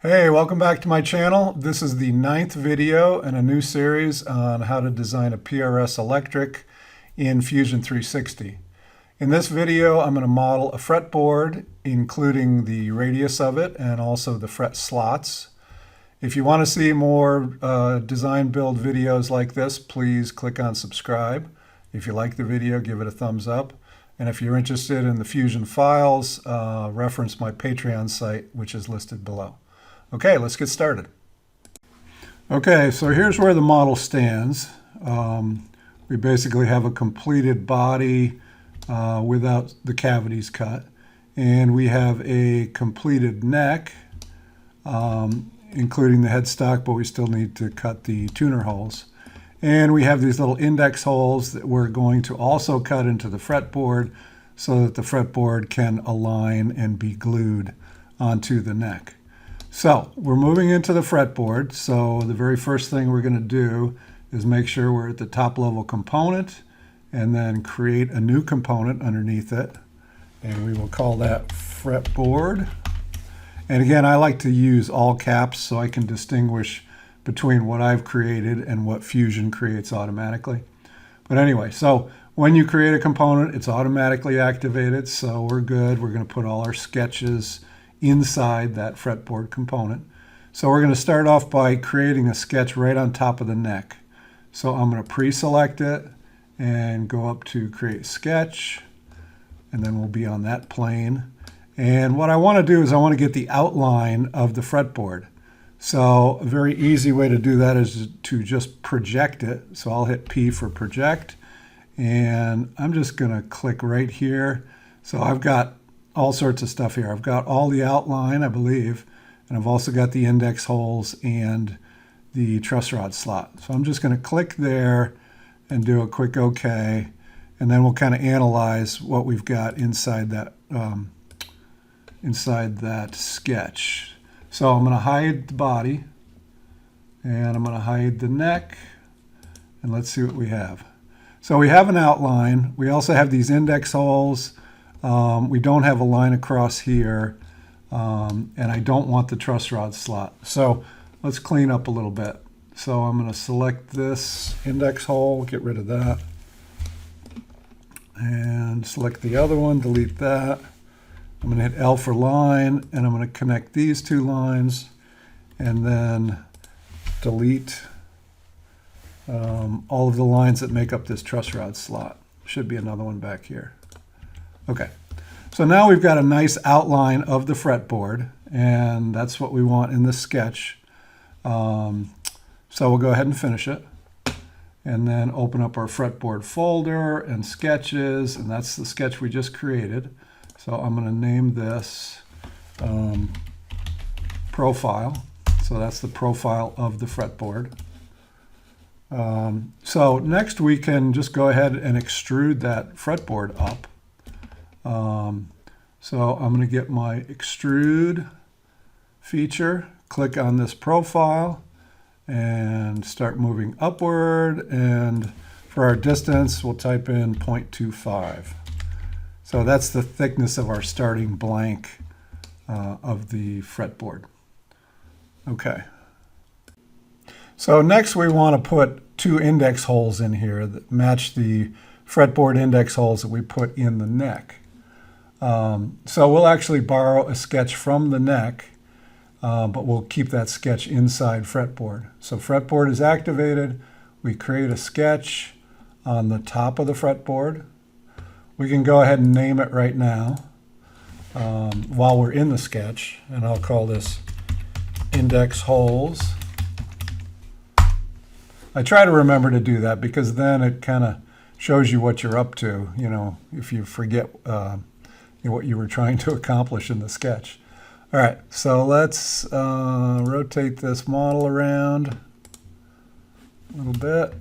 Hey, welcome back to my channel. This is the 9th video in a new series on how to design a PRS electric in Fusion 360. In this video, I'm going to model a fretboard, including the radius of it and also the fret slots. If you want to see more design build videos like this, please click on subscribe. If you like the video, give it a thumbs up. And if you're interested in the Fusion files, reference my Patreon site, which is listed below. Okay, let's get started. Okay, so here's where the model stands. We basically have a completed body without the cavities cut. And we have a completed neck, including the headstock, but we still need to cut the tuner holes. And we have these little index holes that we're going to also cut into the fretboard so that the fretboard can align and be glued onto the neck. So we're moving into the fretboard. So the very first thing we're going to do is make sure we're at the top level component and then create a new component underneath it. And we will call that fretboard. And again, I like to use all caps so I can distinguish between what I've created and what Fusion creates automatically. But anyway, so when you create a component, it's automatically activated. So we're good. We're going to put all our sketches inside that fretboard component. So we're going to start off by creating a sketch right on top of the neck. So I'm going to pre-select it and go up to create sketch, and then we'll be on that plane. And what I want to do is I want to get the outline of the fretboard. So a very easy way to do that is to just project it. So I'll hit P for project, and I'm just going to click right here. So I've got all sorts of stuff here. I've got all the outline, I believe, and I've also got the index holes and the truss rod slot. So I'm just going to click there and do a quick OK, and then we'll kind of analyze what we've got inside that sketch. So I'm going to hide the body, and I'm going to hide the neck, and let's see what we have. So we have an outline. We also have these index holes. We don't have a line across here, and I don't want the truss rod slot. So let's clean up a little bit. So I'm going to select this index hole, get rid of that, and select the other one, delete that. I'm going to hit L for line, and I'm going to connect these two lines, and then delete all of the lines that make up this truss rod slot. Should be another one back here. Okay, so now we've got a nice outline of the fretboard, and that's what we want in this sketch. So we'll go ahead and finish it, and then open up our fretboard folder and sketches, and that's the sketch we just created. So I'm going to name this profile. So that's the profile of the fretboard. So next we can just go ahead and extrude that fretboard up. So I'm going to get my extrude feature, click on this profile, and start moving upward. And for our distance, we'll type in 0.25. So that's the thickness of our starting blank of the fretboard. Okay. So next we want to put two index holes in here that match the fretboard index holes that we put in the neck. So we'll actually borrow a sketch from the neck, but we'll keep that sketch inside fretboard. So fretboard is activated. We create a sketch on the top of the fretboard. We can go ahead and name it right now while we're in the sketch, and I'll call this index holes. I try to remember to do that because then it kind of shows you what you're up to, you know, if you forget what you were trying to accomplish in the sketch. All right, so let's rotate this model around a little bit,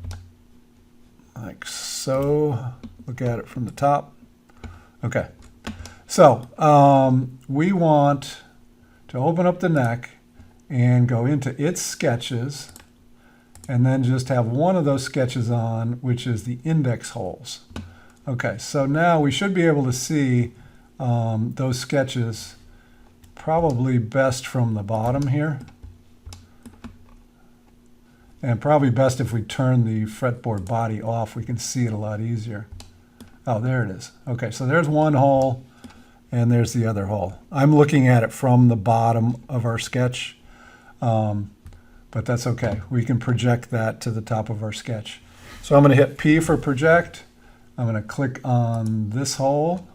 like so. Look at it from the top. Okay, so we want to open up the neck and go into its sketches, and then just have one of those sketches on, which is the index holes. Okay, so now we should be able to see those sketches probably best from the bottom here. And probably best if we turn the fretboard body off, we can see it a lot easier. Oh, there it is. Okay, so there's one hole, and there's the other hole. I'm looking at it from the bottom of our sketch, but that's okay. We can project that to the top of our sketch. So I'm going to hit P for project. I'm going to click on this hole,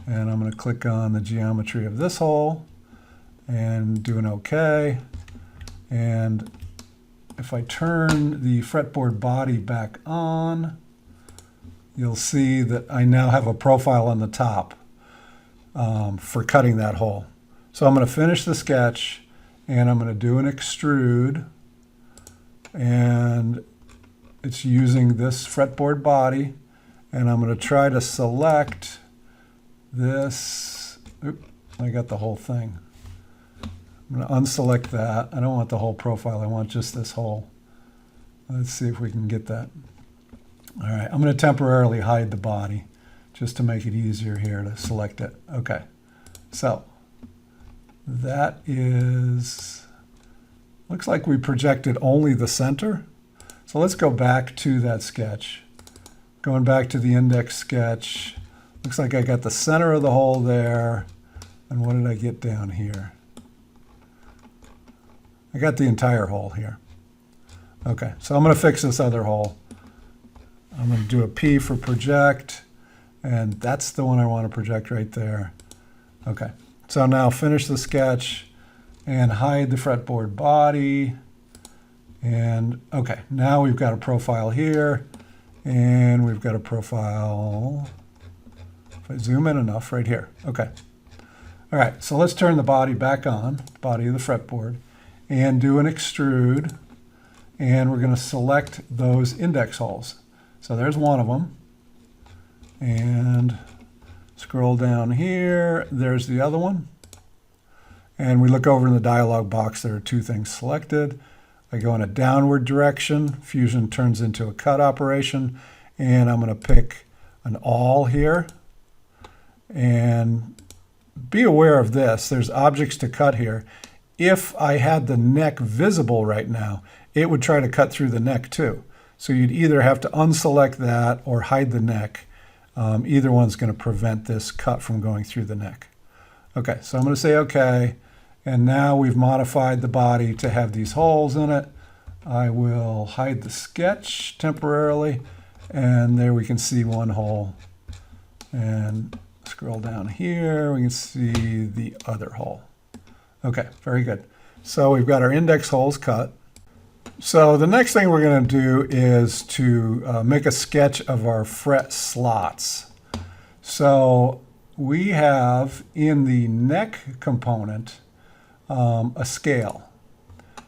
and I'm going to click on the geometry of this hole, and do an OK. And if I turn the fretboard body back on, you'll see that I now have a profile on the top for cutting that hole. So I'm going to finish the sketch, and I'm going to do an extrude, and it's using this fretboard body, and I'm going to try to select this. Oop, I got the whole thing. I'm going to unselect that. I don't want the whole profile. I want just this hole. Let's see if we can get that. All right, I'm going to temporarily hide the body just to make it easier here to select it. Okay, so that is, looks like we projected only the center. So let's go back to that sketch. Going back to the index sketch, looks like I got the center of the hole there. And what did I get down here? I got the entire hole here. Okay, so I'm going to fix this other hole. I'm going to do a P for project, and that's the one I want to project right there. Okay, so now finish the sketch and hide the fretboard body. And okay, now we've got a profile here, and we've got a profile, if I zoom in enough, right here. Okay. All right, so let's turn the body back on, body of the fretboard, and do an extrude, and we're going to select those index holes. So there's one of them, and scroll down here, there's the other one, and we look over in the dialog box, there are two things selected. I go in a downward direction, Fusion turns into a cut operation, and I'm going to pick an all here, and be aware of this, there's objects to cut here. If I had the neck visible right now, it would try to cut through the neck too. So you'd either have to unselect that or hide the neck. Either one's going to prevent this cut from going through the neck. Okay, so I'm going to say OK. And now we've modified the body to have these holes in it. I will hide the sketch temporarily. And there we can see one hole. And scroll down here, we can see the other hole. Okay, very good. So we've got our index holes cut. So the next thing we're going to do is to make a sketch of our fret slots. So we have in the neck component a scale.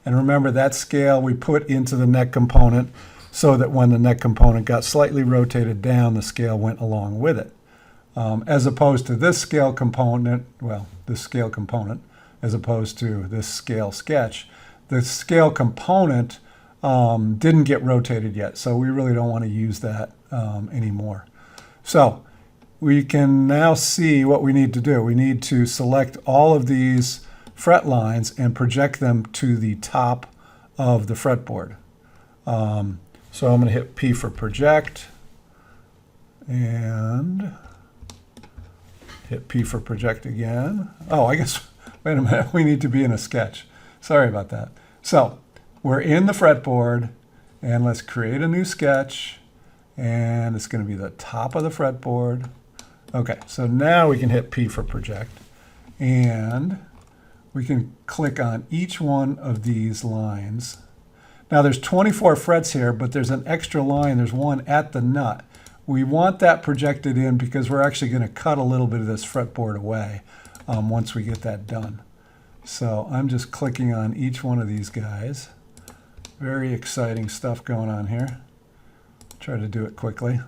And remember that scale we put into the neck component so that when the neck component got slightly rotated down, the scale went along with it. As opposed to this scale component, well, this scale component, as opposed to this scale sketch. The scale component didn't get rotated yet, so we really don't want to use that anymore. So we can now see what we need to do. We need to select all of these fret lines and project them to the top of the fretboard. So I'm going to hit P for project, and hit P for project again. Oh, I guess, wait a minute, we need to be in a sketch. Sorry about that. So we're in the fretboard, and let's create a new sketch, and it's going to be the top of the fretboard. Okay, so now we can hit P for project, and we can click on each one of these lines. Now there's 24 frets here, but there's an extra line, there's one at the nut. We want that projected in because we're actually going to cut a little bit of this fretboard away once we get that done. So I'm just clicking on each one of these guys. Very exciting stuff going on here. Try to do it quickly.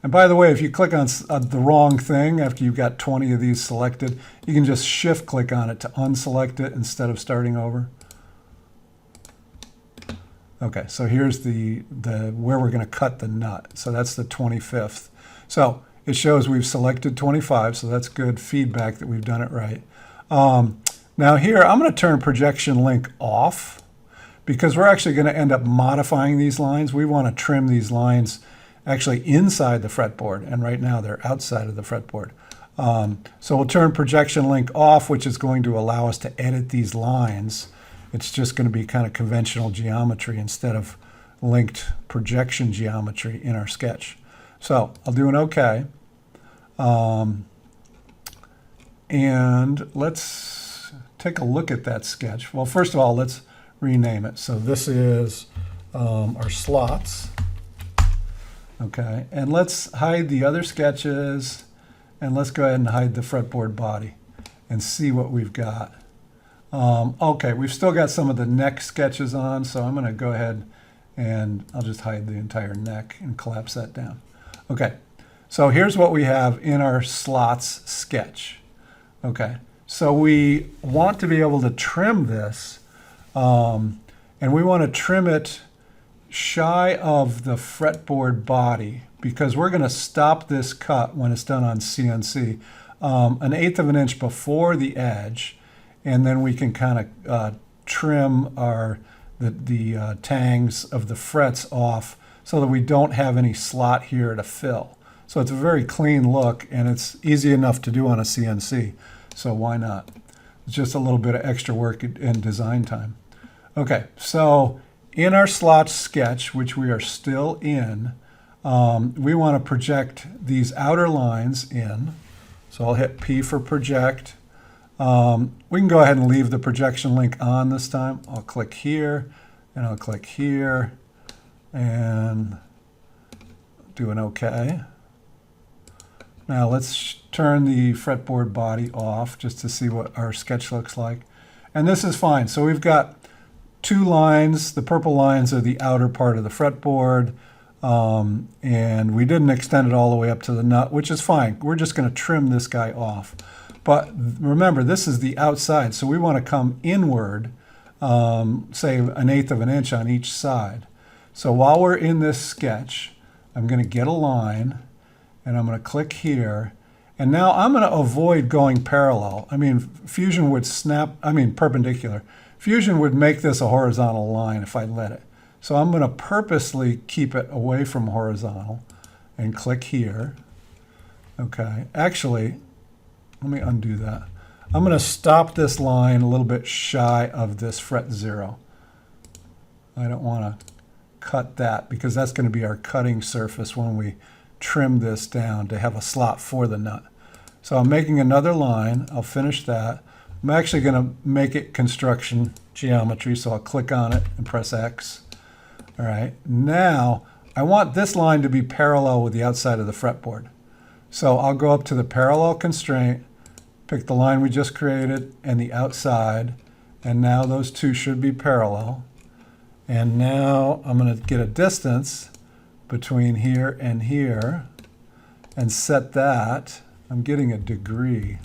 And by the way, if you click on the wrong thing after you've got 20 of these selected, you can just shift click on it to unselect it instead of starting over. Okay, so here's the where we're going to cut the nut. So that's the 25th. So it shows we've selected 25, so that's good feedback that we've done it right. Now here, I'm going to turn projection link off because we're actually going to end up modifying these lines. We want to trim these lines actually inside the fretboard, and right now they're outside of the fretboard. So we'll turn projection link off, which is going to allow us to edit these lines. It's just going to be kind of conventional geometry instead of linked projection geometry in our sketch. So I'll do an OK. And let's take a look at that sketch. Well, first of all, let's rename it. So this is our slots. Okay, and let's hide the other sketches, and let's go ahead and hide the fretboard body and see what we've got. Okay, we've still got some of the neck sketches on, so I'm going to go ahead and I'll just hide the entire neck and collapse that down. Okay, so here's what we have in our slots sketch. Okay, so we want to be able to trim this, and we want to trim it shy of the fretboard body because we're going to stop this cut when it's done on CNC an eighth of an inch before the edge, and then we can kind of trim the tangs of the frets off so that we don't have any slot here to fill. So it's a very clean look, and it's easy enough to do on a CNC, so why not? It's just a little bit of extra work and design time. Okay, so in our slot sketch, which we are still in, we want to project these outer lines in. So I'll hit P for project. We can go ahead and leave the projection link on this time. I'll click here, and I'll click here, and do an OK. Now let's turn the fretboard body off just to see what our sketch looks like. And this is fine. So we've got two lines. The purple lines are the outer part of the fretboard, and we didn't extend it all the way up to the nut, which is fine. We're just going to trim this guy off. But remember, this is the outside, so we want to come inward, say an eighth of an inch on each side. So while we're in this sketch, I'm going to get a line, and I'm going to click here. And now I'm going to avoid going parallel. I mean, Fusion would perpendicular. Fusion would make this a horizontal line if I let it. So I'm going to purposely keep it away from horizontal and click here. Okay, actually, let me undo that. I'm going to stop this line a little bit shy of this fret 0. I don't want to cut that because that's going to be our cutting surface when we trim this down to have a slot for the nut. So I'm making another line. I'll finish that. I'm actually going to make it construction geometry, so I'll click on it and press X. All right, now I want this line to be parallel with the outside of the fretboard. So I'll go up to the parallel constraint, pick the line we just created and the outside, and now those two should be parallel. And now I'm going to get a distance between here and here and set that. I'm getting a degree.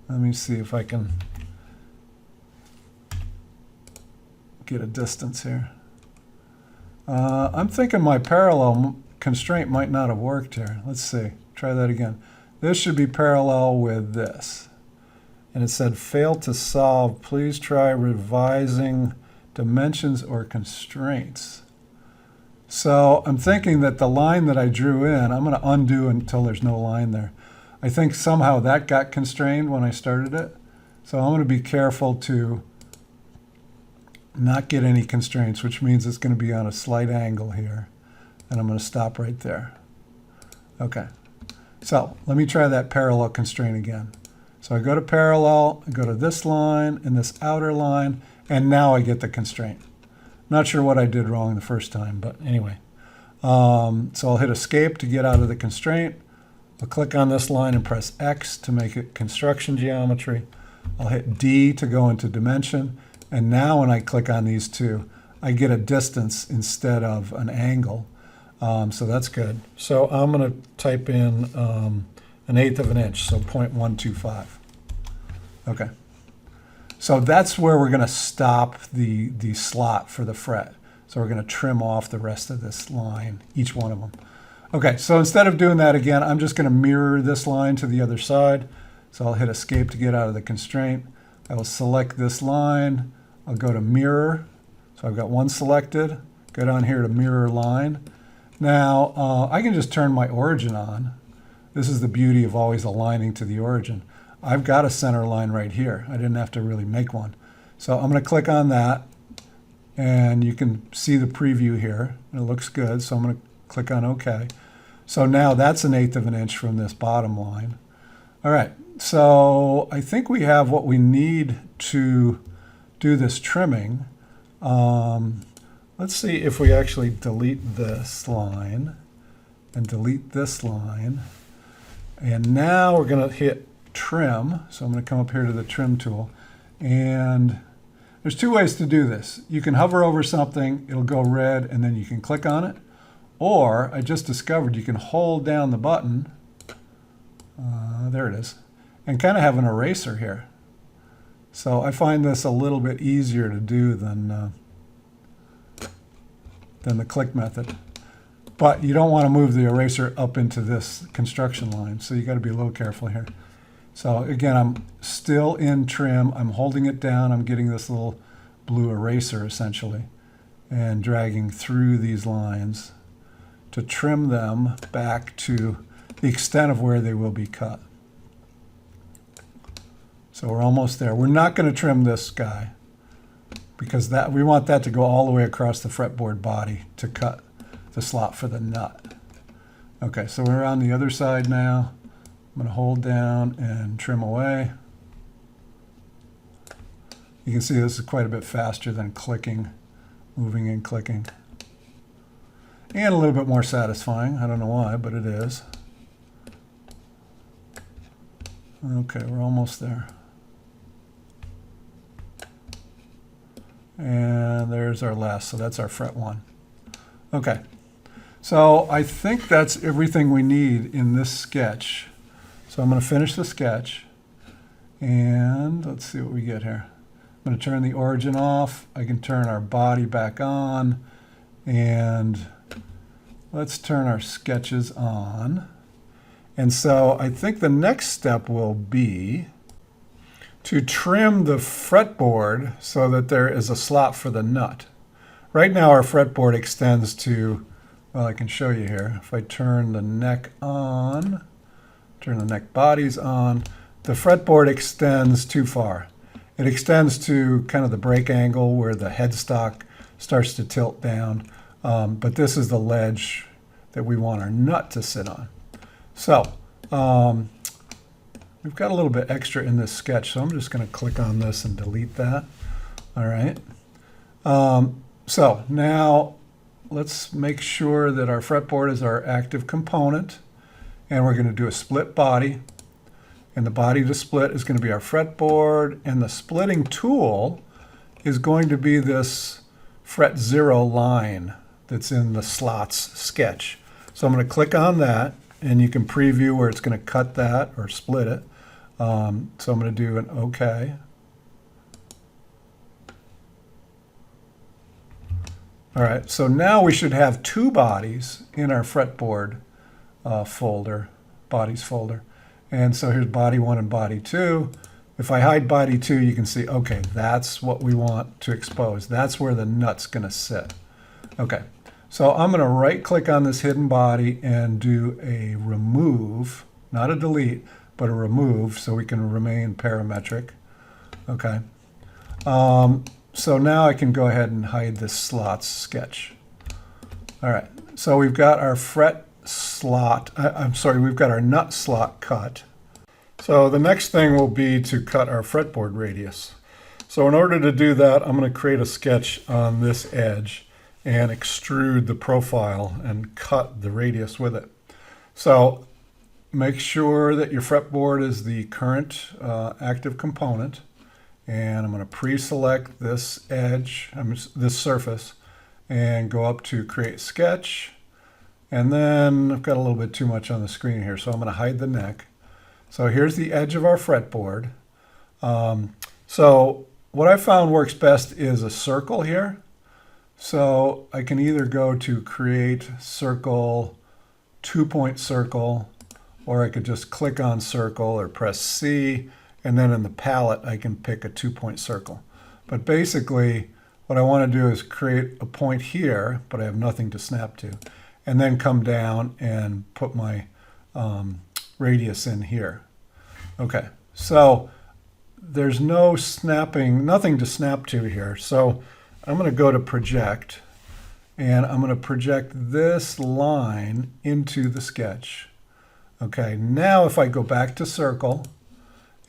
Let me see if I can get a distance here. I'm thinking my parallel constraint might not have worked here. Let's see. Try that again. This should be parallel with this. And it said, fail to solve. Please try revising dimensions or constraints. So I'm thinking that the line that I drew in, I'm going to undo until there's no line there. I think somehow that got constrained when I started it. So I'm going to be careful to not get any constraints, which means it's going to be on a slight angle here. And I'm going to stop right there. Okay. So let me try that parallel constraint again. So I go to parallel, I go to this line and this outer line, and now I get the constraint. Not sure what I did wrong the first time, but anyway. So I'll hit escape to get out of the constraint. I'll click on this line and press X to make it construction geometry. I'll hit D to go into dimension. And now when I click on these two, I get a distance instead of an angle. So that's good. So I'm going to type in an eighth of an inch, so 0.125. Okay. So that's where we're going to stop the slot for the fret. So we're going to trim off the rest of this line, each one of them. Okay, so instead of doing that again, I'm just going to mirror this line to the other side. So I'll hit escape to get out of the constraint. I will select this line. I'll go to mirror. So I've got one selected. Go down here to mirror line. Now I can just turn my origin on. This is the beauty of always aligning to the origin. I've got a center line right here. I didn't have to really make one. So I'm going to click on that, and you can see the preview here. It looks good, so I'm going to click on OK. So now that's 1/8 of an inch from this bottom line. All right, so I think we have what we need to do this trimming. Let's see if we actually delete this line and delete this line. And now we're going to hit trim. So I'm going to come up here to the trim tool. And there's two ways to do this. You can hover over something, it'll go red, and then you can click on it. Or I just discovered you can hold down the button. There it is. And kind of have an eraser here. So I find this a little bit easier to do than the click method. But you don't want to move the eraser up into this construction line, so you got to be a little careful here. So again, I'm still in trim. I'm holding it down. I'm getting this little blue eraser essentially and dragging through these lines to trim them back to the extent of where they will be cut. So we're almost there. We're not going to trim this guy because we want that to go all the way across the fretboard body to cut the slot for the nut. Okay, so we're on the other side now. I'm going to hold down and trim away. You can see this is quite a bit faster than clicking, moving and clicking. And a little bit more satisfying. I don't know why, but it is. Okay, we're almost there. And there's our last, so that's our fret 1. Okay, so I think that's everything we need in this sketch. So I'm going to finish the sketch, and let's see what we get here. I'm going to turn the origin off. I can turn our body back on, and let's turn our sketches on. And so I think the next step will be to trim the fretboard so that there is a slot for the nut. Right now our fretboard extends to, well, I can show you here. If I turn the neck on, turn the neck bodies on, the fretboard extends too far. It extends to kind of the break angle where the headstock starts to tilt down, but this is the ledge that we want our nut to sit on. So we've got a little bit extra in this sketch, so I'm just going to click on this and delete that. All right. So now let's make sure that our fretboard is our active component, and we're going to do a split body. And the body to split is going to be our fretboard, and the splitting tool is going to be this fret 0 line that's in the slots sketch. So I'm going to click on that, and you can preview where it's going to cut that or split it. So I'm going to do an OK. All right, so now we should have two bodies in our fretboard folder, bodies folder. And so here's body 1 and body 2. If I hide body 2, you can see, okay, that's what we want to expose. That's where the nut's going to sit. Okay, so I'm going to right-click on this hidden body and do a remove, not a delete, but a remove, so we can remain parametric. Okay. So now I can go ahead and hide this slots sketch. All right, so we've got our fret slot, we've got our nut slot cut. So the next thing will be to cut our fretboard radius. So in order to do that, I'm going to create a sketch on this edge and extrude the profile and cut the radius with it. So make sure that your fretboard is the current active component. And I'm going to pre-select this edge, this surface, and go up to Create Sketch. And then I've got a little bit too much on the screen here, so I'm going to hide the neck. So here's the edge of our fretboard. So what I found works best is a circle here. So I can either go to Create Circle 2-point circle, or I could just click on circle or press C, and then in the palette I can pick a 2-point circle. But basically what I want to do is create a point here, but I have nothing to snap to, and then come down and put my radius in here. Okay, so there's no snapping, nothing to snap to here. So I'm going to go to project, and I'm going to project this line into the sketch. Okay, now if I go back to circle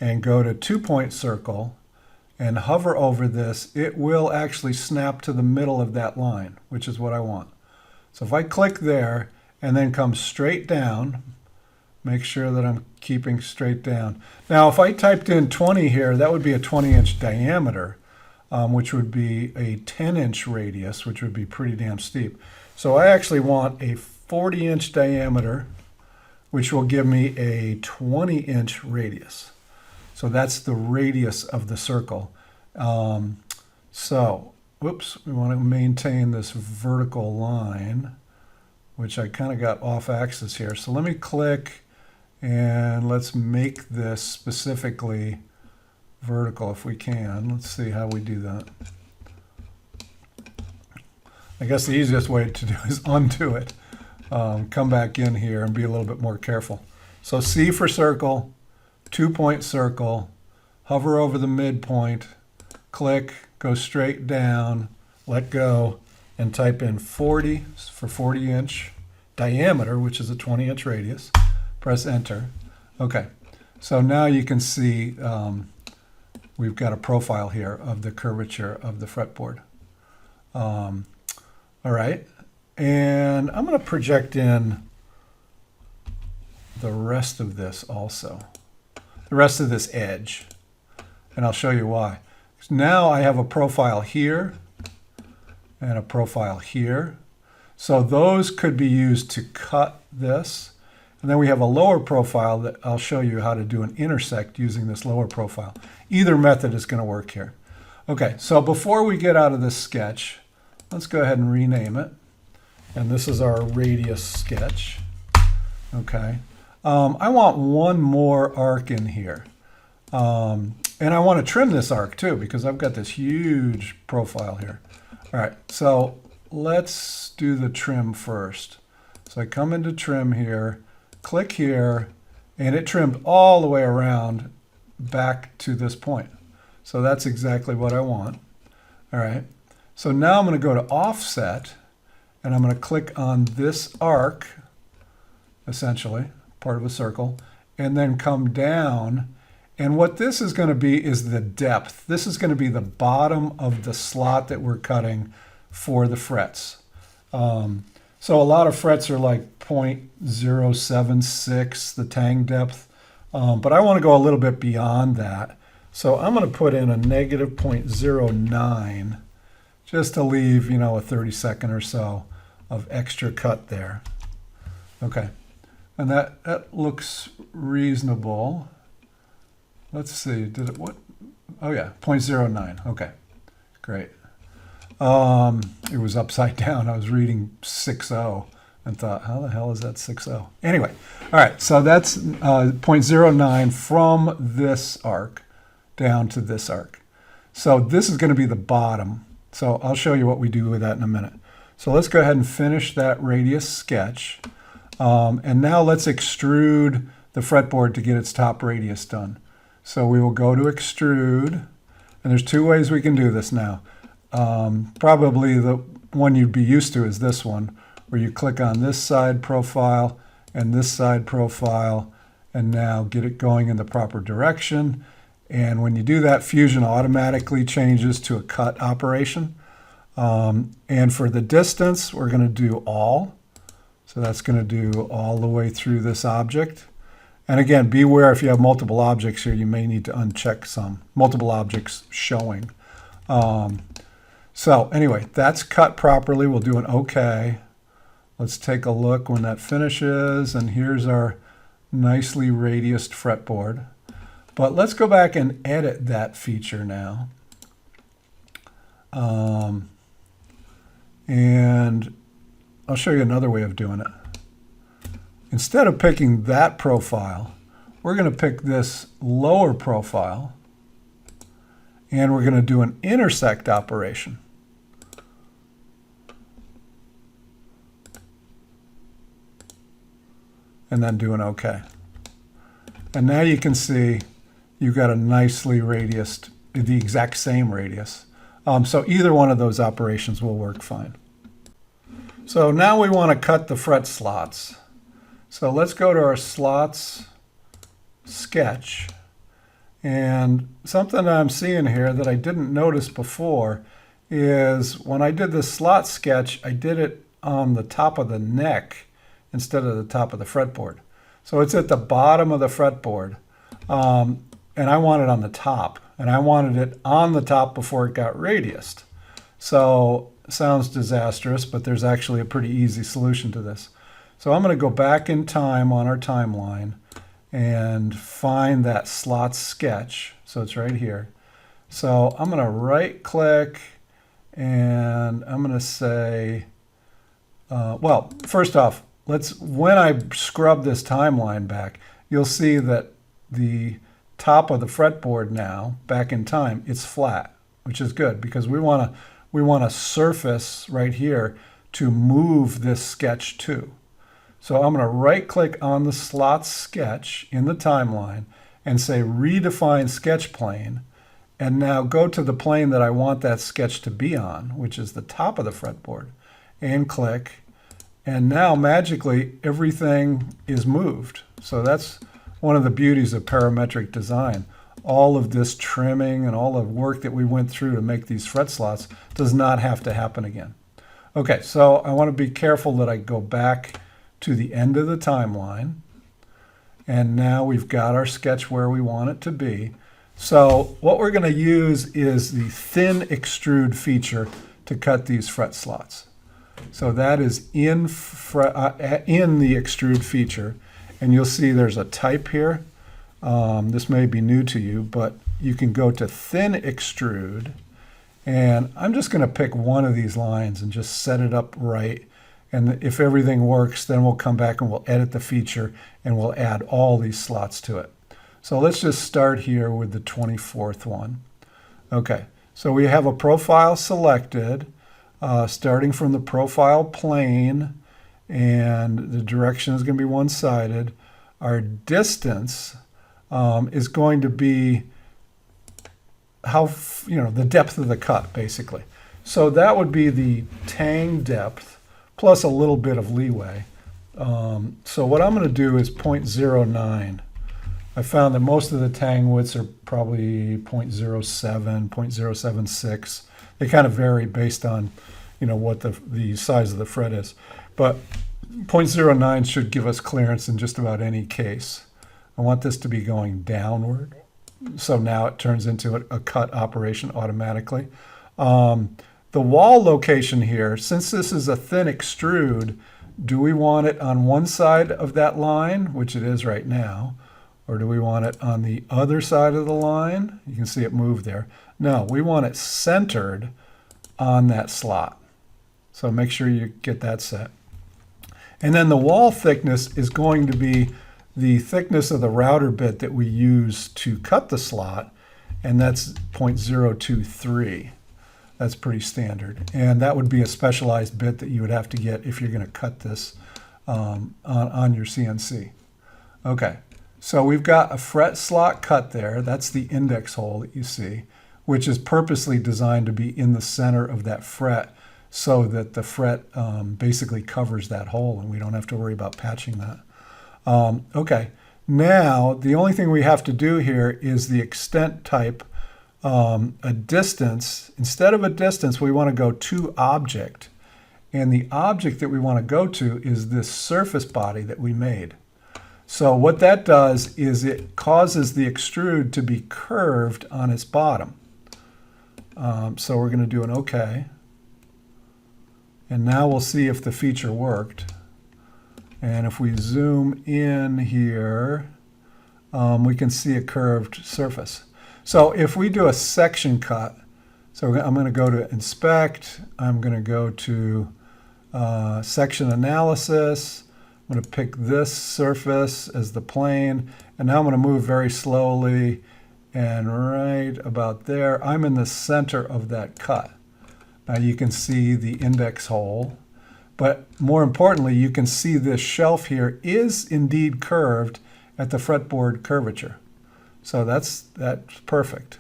and go to 2-point circle and hover over this, it will actually snap to the middle of that line, which is what I want. So if I click there and then come straight down, make sure that I'm keeping straight down. Now if I typed in 20 here, that would be a 20-inch diameter, which would be a 10-inch radius, which would be pretty damn steep. So I actually want a 40-inch diameter, which will give me a 20-inch radius. So that's the radius of the circle. Whoops, we want to maintain this vertical line, which I kind of got off axis here. So let me click, and let's make this specifically vertical if we can. Let's see how we do that. I guess the easiest way to do is undo it. Come back in here and be a little bit more careful. So C for circle, 2-point circle, hover over the midpoint, click, go straight down, let go, and type in 40 for 40-inch diameter, which is a 20-inch radius. Press enter. Okay, so now you can see we've got a profile here of the curvature of the fretboard. All right, and I'm going to project in the rest of this also, the rest of this edge, and I'll show you why. Now I have a profile here and a profile here. So those could be used to cut this. And then we have a lower profile that I'll show you how to do an intersect using this lower profile. Either method is going to work here. Okay, so before we get out of this sketch, let's go ahead and rename it. And this is our radius sketch. Okay, I want one more arc in here. And I want to trim this arc too, because I've got this huge profile here. All right, so let's do the trim first. So I come into trim here, click here, and it trimmed all the way around back to this point. So that's exactly what I want. All right, so now I'm going to go to offset, and I'm going to click on this arc, essentially, part of a circle, and then come down. And what this is going to be is the depth. This is going to be the bottom of the slot that we're cutting for the frets. So a lot of frets are like 0.076, the tang depth. But I want to go a little bit beyond that. So I'm going to put in a negative 0.09 just to leave, a 30-second or so of extra cut there. Okay. And that looks reasonable. Let's see, did it, what? Oh yeah, 0.09, okay, great. It was upside down. I was reading 6.0 and thought, how the hell is that 6.0? Anyway, all right, so that's 0.09 from this arc down to this arc. So this is going to be the bottom. So I'll show you what we do with that in a minute. So let's go ahead and finish that radius sketch. And now let's extrude the fretboard to get its top radius done. So we will go to extrude, and there's two ways we can do this now. Probably the one you'd be used to is this one, where you click on this side profile and this side profile, and now get it going in the proper direction. And when you do that, Fusion automatically changes to a cut operation. And for the distance, we're going to do all. So that's going to do all the way through this object. And again, beware if you have multiple objects here, you may need to uncheck some. Multiple objects showing. So anyway, that's cut properly. We'll do an OK. Let's take a look when that finishes. And here's our nicely radiused fretboard. But let's go back and edit that feature now. And I'll show you another way of doing it. Instead of picking that profile, we're going to pick this lower profile, and we're going to do an intersect operation. And then do an OK. And now you can see you've got a nicely radiused, the exact same radius. So either one of those operations will work fine. So now we want to cut the fret slots. So let's go to our slots sketch. And something I'm seeing here that I didn't notice before is when I did the slot sketch, I did it on the top of the neck instead of the top of the fretboard. So it's at the bottom of the fretboard, and I want it on the top, and I wanted it on the top before it got radiused. So sounds disastrous, but there's actually a pretty easy solution to this. So I'm going to go back in time on our timeline and find that slot sketch. So it's right here. So I'm going to right click and I'm going to say, well, first off, when I scrub this timeline back, you'll see that the top of the fretboard now, back in time, it's flat, which is good because we want a surface right here to move this sketch to. So I'm going to right click on the slot sketch in the timeline and say redefine sketch plane, and now go to the plane that I want that sketch to be on, which is the top of the fretboard, and click. And now magically everything is moved. So that's one of the beauties of parametric design. All of this trimming and all the work that we went through to make these fret slots does not have to happen again. Okay, so I want to be careful that I go back to the end of the timeline. And now we've got our sketch where we want it to be. So what we're going to use is the thin extrude feature to cut these fret slots. So that is in the extrude feature, and you'll see there's a type here. This may be new to you, but you can go to thin extrude, and I'm just going to pick one of these lines and just set it up right. And if everything works, then we'll come back and we'll edit the feature and we'll add all these slots to it. So let's just start here with the 24th one. Okay, so we have a profile selected. Starting from the profile plane, and the direction is going to be one-sided. Our distance is going to be the depth of the cut, basically. So that would be the tang depth plus a little bit of leeway. So what I'm going to do is 0.09. I found that most of the tang widths are probably 0.07, 0.076. They kind of vary based on, what the size of the fret is. But 0.09 should give us clearance in just about any case. I want this to be going downward. So now it turns into a cut operation automatically. The wall location here, since this is a thin extrude, do we want it on one side of that line, which it is right now, or do we want it on the other side of the line? You can see it move there. No, we want it centered on that slot. So make sure you get that set. And then the wall thickness is going to be the thickness of the router bit that we use to cut the slot, and that's 0.023. That's pretty standard. And that would be a specialized bit that you would have to get if you're going to cut this on your CNC. Okay, so we've got a fret slot cut there. That's the index hole that you see, which is purposely designed to be in the center of that fret so that the fret basically covers that hole and we don't have to worry about patching that. Okay, now the only thing we have to do here is the extent type. A distance, instead of a distance, we want to go to object. And the object that we want to go to is this surface body that we made. So what that does is it causes the extrude to be curved on its bottom. So we're going to do an OK. And now we'll see if the feature worked. And if we zoom in here, we can see a curved surface. So if we do a section cut, so I'm going to go to Inspect, I'm going to go to Section Analysis, I'm going to pick this surface as the plane, and now I'm going to move very slowly, and right about there, I'm in the center of that cut. Now you can see the index hole, but more importantly, you can see this shelf here is indeed curved at the fretboard curvature. So that's perfect.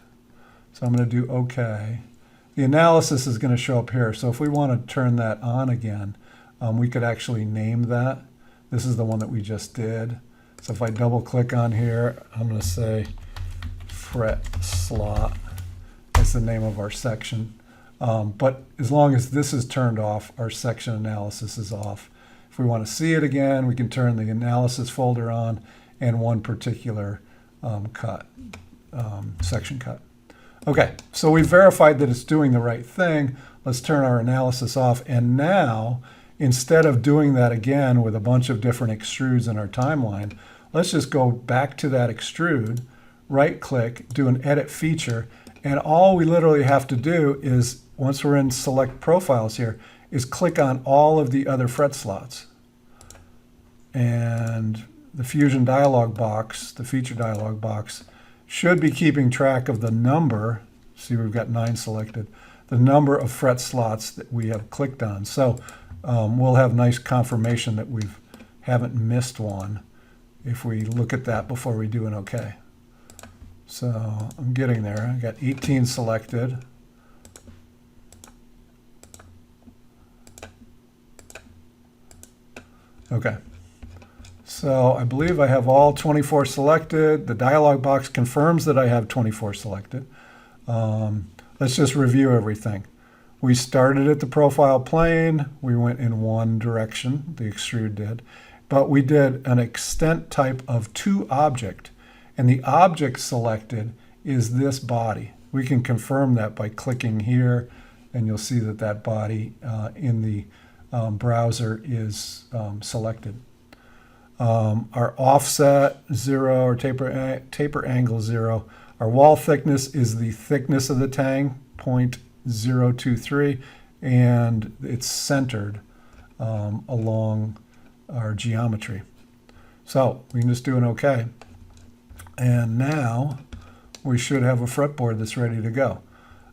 So I'm going to do OK. The analysis is going to show up here. So if we want to turn that on again, we could actually name that. This is the one that we just did. So if I double click on here, I'm going to say fret slot. That's the name of our section. But as long as this is turned off, our section analysis is off. If we want to see it again, we can turn the analysis folder on and one particular section cut. Okay, so we verified that it's doing the right thing. Let's turn our analysis off. And now, instead of doing that again with a bunch of different extrudes in our timeline, let's just go back to that extrude, right-click, do an edit feature, and all we literally have to do is, once we're in select profiles here, is click on all of the other fret slots. And the Fusion dialog box, the feature dialog box, should be keeping track of the number. See, we've got 9 selected. The number of fret slots that we have clicked on. So we'll have nice confirmation that we haven't missed one if we look at that before we do an OK. So I'm getting there. I got 18 selected. Okay. So I believe I have all 24 selected. The dialog box confirms that I have 24 selected. Let's just review everything. We started at the profile plane. We went in one direction, the extrude did. But we did an extent type of to object. And the object selected is this body. We can confirm that by clicking here, and you'll see that that body in the browser is selected. Our offset 0 or taper angle 0. Our wall thickness is the thickness of the tang, 0.023, and it's centered along our geometry. So we can just do an OK. And now we should have a fretboard that's ready to go.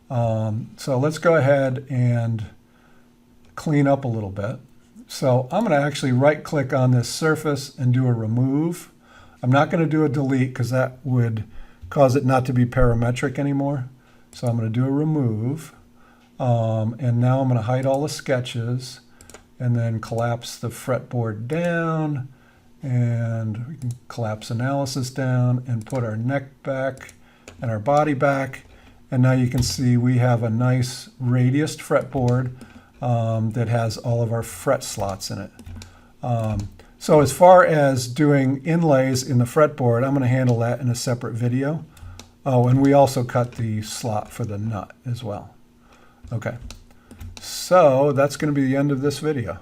So let's go ahead and clean up a little bit. So I'm going to actually right-click on this surface and do a remove. I'm not going to do a delete because that would cause it not to be parametric anymore. So I'm going to do a remove. And now I'm going to hide all the sketches and then collapse the fretboard down. And we can collapse analysis down and put our neck back and our body back. And now you can see we have a nice radiused fretboard that has all of our fret slots in it. So as far as doing inlays in the fretboard, I'm going to handle that in a separate video. Oh, and we also cut the slot for the nut as well. Okay, so that's going to be the end of this video.